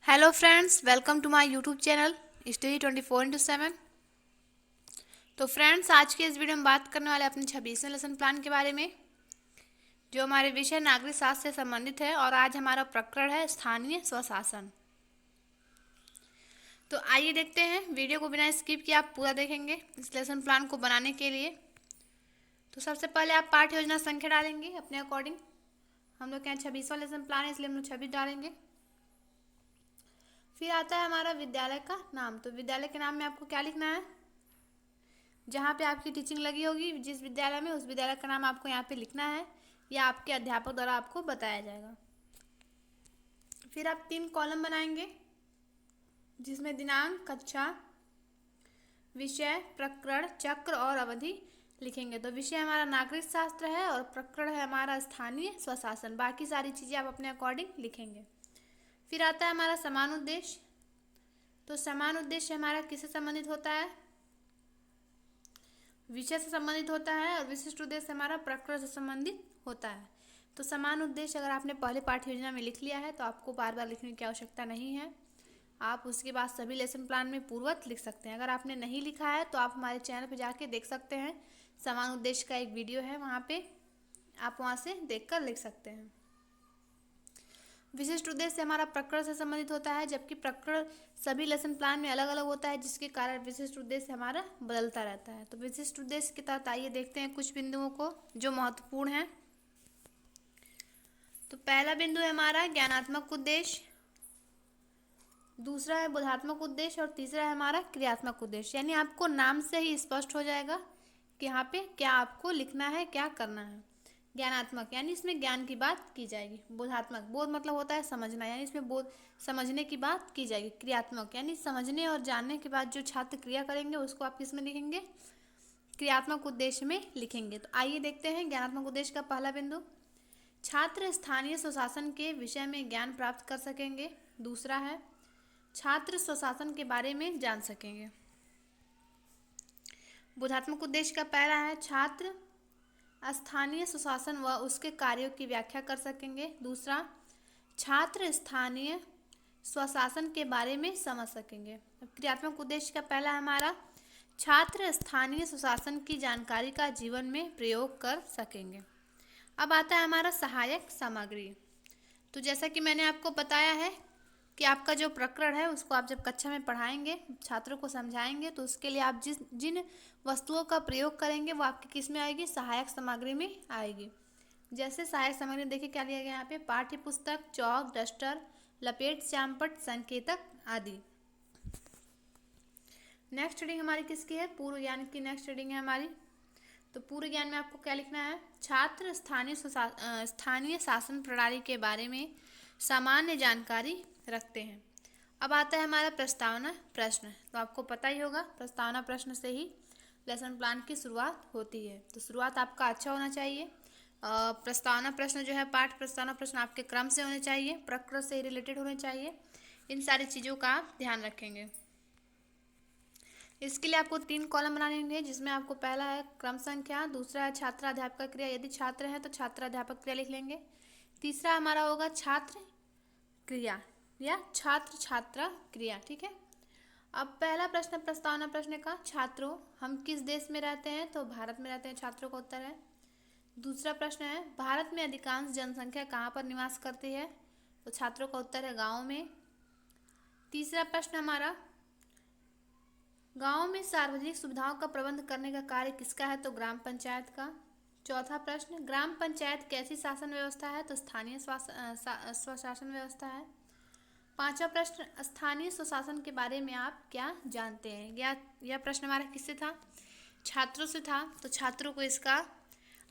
Hello friends, welcome to my YouTube channel study 24/7। तो friends, आज के इस वीडियो में बात करने वाले अपने 26वें लेसन प्लान के बारे में, जो हमारे विषय नागरिक शास्त्र से संबंधित है। और आज हमारा प्रकरण है स्थानीय स्वशासन। तो आइए देखते हैं, वीडियो को बिना स्किप किए आप पूरा देखेंगे इस लेसन प्लान को बनाने के लिए। तो सबसे पहले आप पाठ्य योजना संख्या डालेंगे अपने अकॉर्डिंग। हम लोग के यहाँ 26वां लेसन प्लान है, इसलिए हम लोग 26 डालेंगे। फिर आता है हमारा विद्यालय का नाम। तो विद्यालय के नाम में आपको क्या लिखना है, जहाँ पे आपकी टीचिंग लगी होगी जिस विद्यालय में, उस विद्यालय का नाम आपको यहाँ पे लिखना है या आपके अध्यापक द्वारा आपको बताया जाएगा। फिर आप 3 कॉलम बनाएंगे, जिसमें दिनांक, कक्षा, विषय, प्रकरण, चक्र और अवधि लिखेंगे। तो विषय हमारा नागरिक शास्त्र है और प्रकरण है हमारा स्थानीय स्वशासन। बाकी सारी चीज़ें आप अपने अकॉर्डिंग लिखेंगे। फिर आता है हमारा समान उद्देश्य। तो समान उद्देश्य हमारा किससे संबंधित होता है, विषय से संबंधित होता है, और विशिष्ट उद्देश्य हमारा प्रकरण से संबंधित होता है। तो समान उद्देश्य अगर आपने पहले पाठ्य योजना में लिख लिया है तो आपको बार बार लिखने की आवश्यकता नहीं है। आप उसके बाद सभी लेसन प्लान में पूर्ववत लिख सकते हैं। अगर आपने नहीं लिखा है तो आप हमारे चैनल पर जाके देख सकते हैं। समान उद्देश्य का एक वीडियो है, वहाँ पे आप वहाँ से देखकर लिख सकते हैं। विशिष्ट उद्देश्य हमारा प्रकरण से संबंधित होता है, जबकि प्रकरण सभी लेसन प्लान में अलग अलग होता है, जिसके कारण विशिष्ट उद्देश्य हमारा बदलता रहता है। तो विशिष्ट उद्देश्य के तहत आइए देखते हैं कुछ बिंदुओं को जो महत्वपूर्ण हैं। तो पहला बिंदु है हमारा ज्ञानात्मक उद्देश्य, दूसरा है बोधात्मक उद्देश्य और तीसरा है हमारा क्रियात्मक उद्देश्य। यानी आपको नाम से ही स्पष्ट हो जाएगा कि यहाँ पे क्या आपको लिखना है, क्या करना है। ज्ञानात्मक यानी इसमें ज्ञान की बात की जाएगी। बोधात्मक, बोध मतलब होता है समझना, यानी इसमें बोध समझने की बात की जाएगी। क्रियात्मक यानी समझने और जानने के बाद जो छात्र क्रिया करेंगे उसको आप किस में लिखेंगे, क्रियात्मक उद्देश्य में लिखेंगे। तो आइए देखते हैं ज्ञानात्मक उद्देश्य का पहला बिंदु, छात्र स्थानीय स्वशासन के विषय में ज्ञान प्राप्त कर सकेंगे। दूसरा है छात्र स्वशासन के बारे में जान सकेंगे। बोधात्मक उद्देश्य का पहला है छात्र स्थानीय स्वशासन व उसके कार्यों की व्याख्या कर सकेंगे। दूसरा, छात्र स्थानीय स्वशासन के बारे में समझ सकेंगे। क्रियात्मक उद्देश्य का पहला हमारा छात्र स्थानीय स्वशासन की जानकारी का जीवन में प्रयोग कर सकेंगे। अब आता है हमारा सहायक सामग्री। तो जैसा कि मैंने आपको बताया है कि आपका जो प्रकरण है उसको आप जब कक्षा में पढ़ाएंगे, छात्रों को समझाएंगे, तो उसके लिए आप जिन वस्तुओं का प्रयोग करेंगे वो आपकी किस में आएगी, सहायक सामग्री में आएगी। जैसे सहायक सामग्री देखिए क्या लिया गया यहाँ पे, पाठ्य पुस्तक, चौक, डस्टर, लपेट, चामपट, संकेतक आदि। नेक्स्ट रीडिंग हमारी किसकी है, पूर्व ज्ञान की नेक्स्ट रीडिंग है हमारी। तो पूर्व ज्ञान में आपको क्या लिखना है, छात्र स्थानीय शासन प्रणाली के बारे में सामान्य जानकारी रखते हैं। अब आता है हमारा प्रस्तावना प्रश्न। तो आपको पता ही होगा प्रस्तावना प्रश्न से ही लेसन प्लान की शुरुआत होती है। तो शुरुआत आपका अच्छा होना चाहिए। प्रस्तावना प्रश्न जो है, पाठ प्रस्तावना प्रश्न आपके क्रम से होने चाहिए, प्रकृति से रिलेटेड होने चाहिए। इन सारी चीज़ों का आप ध्यान रखेंगे। इसके लिए आपको 3 कॉलम बनाने होंगे, जिसमें आपको पहला है क्रम संख्या, दूसरा है छात्र अध्यापक क्रिया, यदि छात्र हैं तो छात्र अध्यापक क्रिया लिख लेंगे। तीसरा हमारा होगा छात्र क्रिया या छात्र छात्रा क्रिया। ठीक है। अब पहला प्रश्न प्रस्तावना प्रश्न का, छात्रों हम किस देश में रहते हैं, तो भारत में रहते हैं, छात्रों का उत्तर है। दूसरा प्रश्न है भारत में अधिकांश जनसंख्या कहाँ पर निवास करती है, तो छात्रों का उत्तर है गाँव में। तीसरा प्रश्न हमारा गाँव में सार्वजनिक सुविधाओं का प्रबंध करने का कार्य किसका है, तो ग्राम पंचायत का। चौथा प्रश्न ग्राम पंचायत कैसी शासन व्यवस्था है, तो स्थानीय स्वशासन व्यवस्था है। पांचवा प्रश्न स्थानीय स्वशासन के बारे में आप क्या जानते हैं। यह प्रश्न हमारा किससे था, छात्रों से था। तो छात्रों को इसका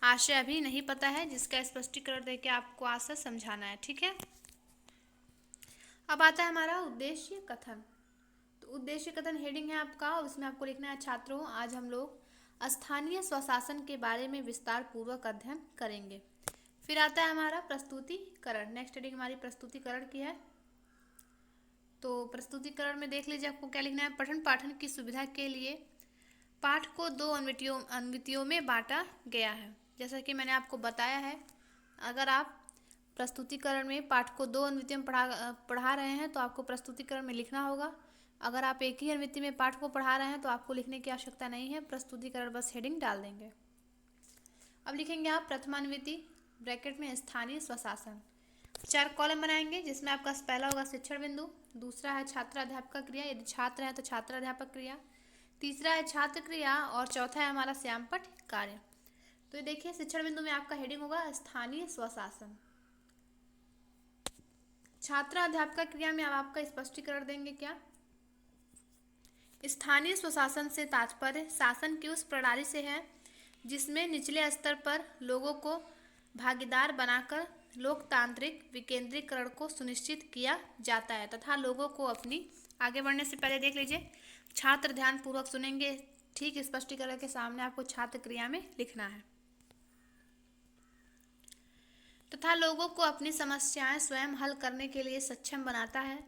आशय अभी नहीं पता है, जिसका स्पष्टीकरण देकर आपको आशय समझाना है। ठीक है। अब आता है हमारा उद्देश्य कथन। तो उद्देश्य कथन हेडिंग है आपका, और उसमें आपको लिखना है छात्रों आज हम लोग स्थानीय स्वशासन के बारे में विस्तार पूर्वक अध्ययन करेंगे। फिर आता है हमारा प्रस्तुतिकरण। नेक्स्ट हेडिंग हमारी प्रस्तुतिकरण की है। तो प्रस्तुतिकरण में देख लीजिए आपको क्या लिखना है, पठन पाठन की सुविधा के लिए पाठ को 2 अनुवितियों में बांटा गया है। जैसा कि मैंने आपको बताया है, अगर आप प्रस्तुतिकरण में पाठ को 2 अनुवृत्तियों में पढ़ा रहे हैं तो आपको प्रस्तुतिकरण में लिखना होगा। अगर आप एक ही अनुवृत्ति में पाठ को पढ़ा रहे हैं तो आपको लिखने की आवश्यकता नहीं है, प्रस्तुतिकरण बस हेडिंग डाल देंगे। अब लिखेंगे आप प्रथमानुवृत्ति ब्रैकेट में स्थानीय स्वशासन। 4 कॉलम बनाएंगे जिसमें आपका पहला होगा शिक्षण बिंदु, दूसरा है छात्र अध्यापक क्रिया, यदि छात्र है तो छात्र अध्यापक क्रिया, तीसरा है छात्र क्रिया और चौथा है हमारा श्यामपट्ट कार्य। तो ये देखिए शिक्षण बिंदु में आपका हेडिंग होगा स्थानीय स्वशासन। छात्र अध्यापक क्रिया में अब आपका स्पष्टीकरण देंगे क्या। स्थानीय स्वशासन से तात्पर्य शासन की उस प्रणाली से है जिसमें निचले स्तर पर लोगों को भागीदार बनाकर लोकतांत्रिक विकेंद्रीकरण को सुनिश्चित किया जाता है तथा लोगों को अपनी, आगे बढ़ने से पहले देख लीजिए, छात्र ध्यान पूर्वक सुनेंगे, ठीक स्पष्टीकरण के सामने आपको छात्र क्रिया में लिखना है, तथा लोगों को अपनी समस्याएं स्वयं हल करने के लिए सक्षम बनाता है।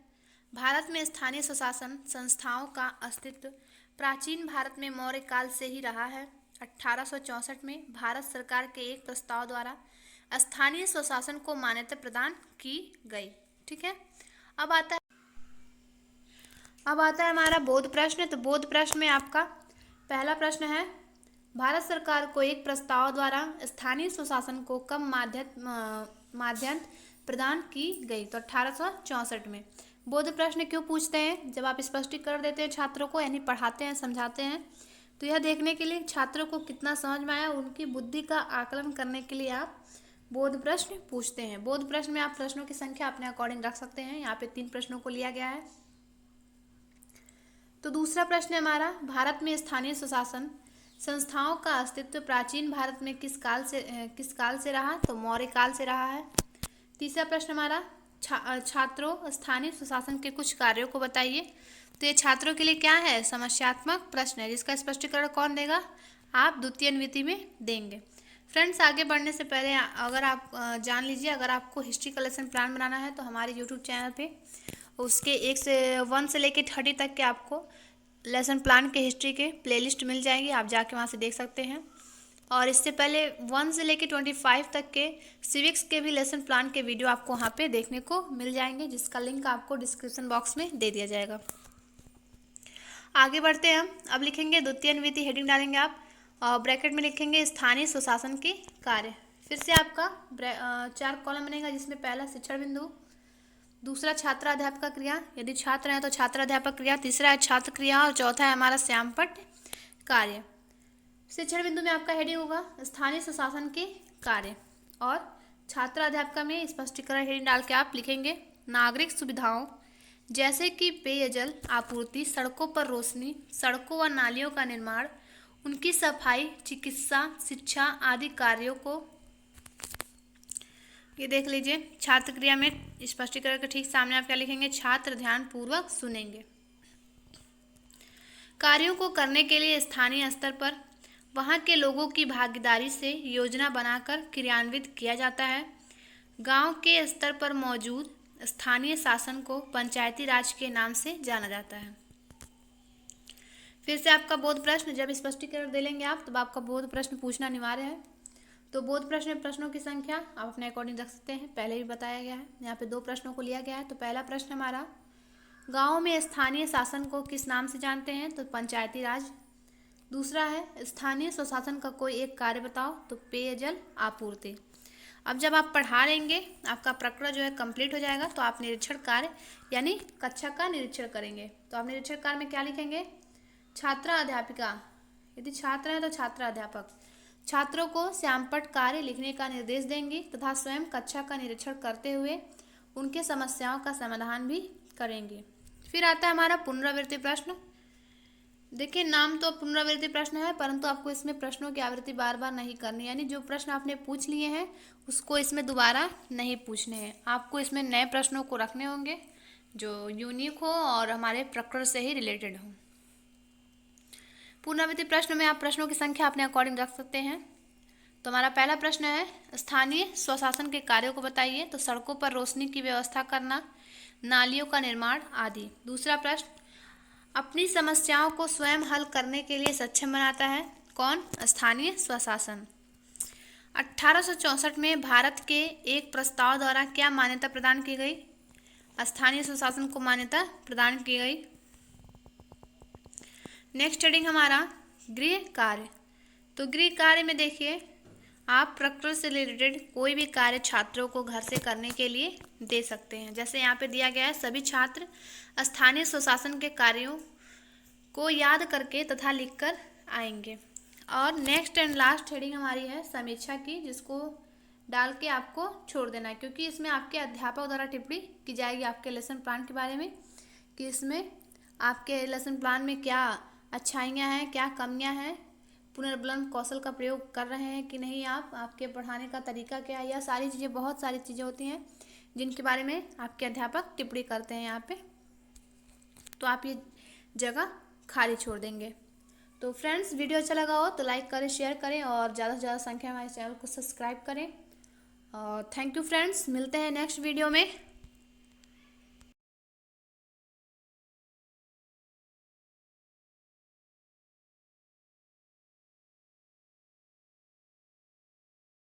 भारत में स्थानीय स्वशासन संस्थाओं का अस्तित्व प्राचीन भारत में मौर्य काल से ही रहा है। 1864 में भारत सरकार के एक प्रस्ताव द्वारा स्थानीय स्वशासन को मान्यता प्रदान की गई। ठीक है, अब आता है हमारा बोध प्रश्न। तो बोध प्रश्न में आपका पहला प्रश्न है, भारत सरकार को एक प्रस्ताव द्वारा स्थानीय स्वशासन को कब मान्यता प्रदान की गई। तो 1864 में। बोध प्रश्न क्यों पूछते हैं, जब आप स्पष्टीकरण देते हैं छात्रों को, यानी पढ़ाते हैं समझाते हैं, तो यह देखने के लिए छात्रों को कितना समझ में आया, उनकी बुद्धि का आकलन करने के लिए आप बोध प्रश्न पूछते हैं। बोध प्रश्न में आप प्रश्नों की संख्या अपने अकॉर्डिंग रख सकते हैं, यहाँ पे 3 प्रश्नों को लिया गया है। तो दूसरा प्रश्न है हमारा, भारत में स्थानीय स्वशासन संस्थाओं का अस्तित्व प्राचीन भारत में किस काल से रहा। तो मौर्य काल से रहा है। तीसरा प्रश्न हमारा, छात्रों स्थानीय स्वशासन के कुछ कार्यों को बताइए। तो ये छात्रों के लिए क्या है, समस्यात्मक प्रश्न है, जिसका स्पष्टीकरण कौन देगा, आप द्वितीय अनुवृत्ति में देंगे। फ्रेंड्स, आगे बढ़ने से पहले अगर आप जान लीजिए, अगर आपको हिस्ट्री का लेसन प्लान बनाना है तो हमारे यूट्यूब चैनल पे उसके 1 से लेकर 30 तक के आपको लेसन प्लान के हिस्ट्री के प्लेलिस्ट मिल जाएंगी, आप जाके वहाँ से देख सकते हैं। और इससे पहले 1 से लेकर 25 तक के सिविक्स के भी लेसन प्लान के वीडियो आपको वहाँ पे देखने को मिल जाएंगे, जिसका लिंक आपको डिस्क्रिप्शन बॉक्स में दे दिया जाएगा। आगे बढ़ते हैं हम। अब लिखेंगे द्वितीय अनुवृत्ति, हेडिंग डालेंगे आप और ब्रैकेट में लिखेंगे स्थानीय स्वशासन के कार्य। फिर से आपका 4 कॉलम बनेगा जिसमें पहला शिक्षण बिंदु, दूसरा छात्र अध्यापक क्रिया, यदि छात्र हैं तो छात्र अध्यापक क्रिया, तीसरा है छात्र क्रिया और चौथा है हमारा श्यामपट्ट कार्य। शिक्षण बिंदु में आपका हेडिंग होगा स्थानीय स्वशासन के कार्य और छात्र अध्यापक में स्पष्टीकरण हेडिंग डाल के आप लिखेंगे नागरिक सुविधाओं जैसे कि पेयजल आपूर्ति, सड़कों पर रोशनी, सड़कों व नालियों का निर्माण, उनकी सफाई, चिकित्सा, शिक्षा आदि कार्यों को, ये देख लीजिए। छात्र क्रिया में स्पष्टीकरण के ठीक सामने आप क्या लिखेंगे, छात्र ध्यान पूर्वक सुनेंगे। कार्यों को करने के लिए स्थानीय स्तर पर वहाँ के लोगों की भागीदारी से योजना बनाकर क्रियान्वित किया जाता है। गांव के स्तर पर मौजूद स्थानीय शासन को पंचायती राज के नाम से जाना जाता है। फिर से आपका बोध प्रश्न, जब स्पष्टीकरण दे लेंगे आप तब आपका बोध प्रश्न पूछना अनिवार्य है। तो बोध प्रश्न में प्रश्नों की संख्या आप अपने अकॉर्डिंग रख सकते हैं, पहले भी बताया गया है। यहाँ पे 2 प्रश्नों को लिया गया है। तो पहला प्रश्न हमारा, गाँव में स्थानीय शासन को किस नाम से जानते हैं। तो पंचायती राज। दूसरा है स्थानीय स्वशासन का कोई एक कार्य बताओ। तो पेयजल आपूर्ति। अब जब आप पढ़ा लेंगे, आपका प्रकरण जो है कंप्लीट हो जाएगा, तो आप निरीक्षण कार्य यानी कक्षा का निरीक्षण करेंगे। तो आप निरीक्षण कार्य में क्या लिखेंगे, छात्रा अध्यापिका, यदि छात्र हैं तो छात्रा अध्यापक छात्रों को श्यामपट्ट कार्य लिखने का निर्देश देंगी तथा स्वयं कक्षा का निरीक्षण करते हुए उनके समस्याओं का समाधान भी करेंगे। फिर आता है हमारा पुनरावृत्ति प्रश्न। देखिए, नाम तो पुनरावृत्ति प्रश्न है, परंतु आपको इसमें प्रश्नों की आवृत्ति बार बार नहीं करनी, यानी जो प्रश्न आपने पूछ लिए हैं उसको इसमें दोबारा नहीं पूछने हैं। आपको इसमें नए प्रश्नों को रखने होंगे जो यूनिक हो और हमारे प्रकरण से ही रिलेटेड हो। पुनरावृत्ति प्रश्न में आप प्रश्नों की संख्या अपने अकॉर्डिंग रख सकते हैं। तो हमारा पहला प्रश्न है, स्थानीय स्वशासन के कार्यों को बताइए। तो सड़कों पर रोशनी की व्यवस्था करना, नालियों का निर्माण आदि। दूसरा प्रश्न, अपनी समस्याओं को स्वयं हल करने के लिए सक्षम बनाता है कौन, स्थानीय स्वशासन। 1864 में भारत के एक प्रस्ताव द्वारा क्या मान्यता प्रदान की गई? स्थानीय स्वशासन को मान्यता प्रदान की गई। नेक्स्ट हेडिंग हमारा गृह कार्य। तो गृह कार्य में देखिए, आप प्रकृति से रिलेटेड कोई भी कार्य छात्रों को घर से करने के लिए दे सकते हैं। जैसे यहाँ पे दिया गया है, सभी छात्र स्थानीय स्वशासन के कार्यों को याद करके तथा लिखकर आएंगे। और नेक्स्ट एंड लास्ट हेडिंग हमारी है समीक्षा की, जिसको डाल के आपको छोड़ देना है, क्योंकि इसमें आपके अध्यापक द्वारा टिप्पणी की जाएगी आपके लेसन प्लान के बारे में, कि इसमें आपके लेसन प्लान में क्या अच्छाइयाँ हैं, क्या कमियाँ हैं, पुनर्बलन कौशल का प्रयोग कर रहे हैं कि नहीं आप, आपके पढ़ाने का तरीका क्या है, यह सारी चीज़ें, बहुत सारी चीज़ें होती हैं जिनके बारे में आपके अध्यापक टिप्पणी करते हैं यहाँ पे। तो आप ये जगह खाली छोड़ देंगे। तो फ्रेंड्स, वीडियो अच्छा लगा हो तो लाइक करें, शेयर करें और ज़्यादा से ज़्यादा संख्या में हमारे चैनल को सब्सक्राइब करें। और थैंक यू फ्रेंड्स, मिलते हैं नेक्स्ट वीडियो में।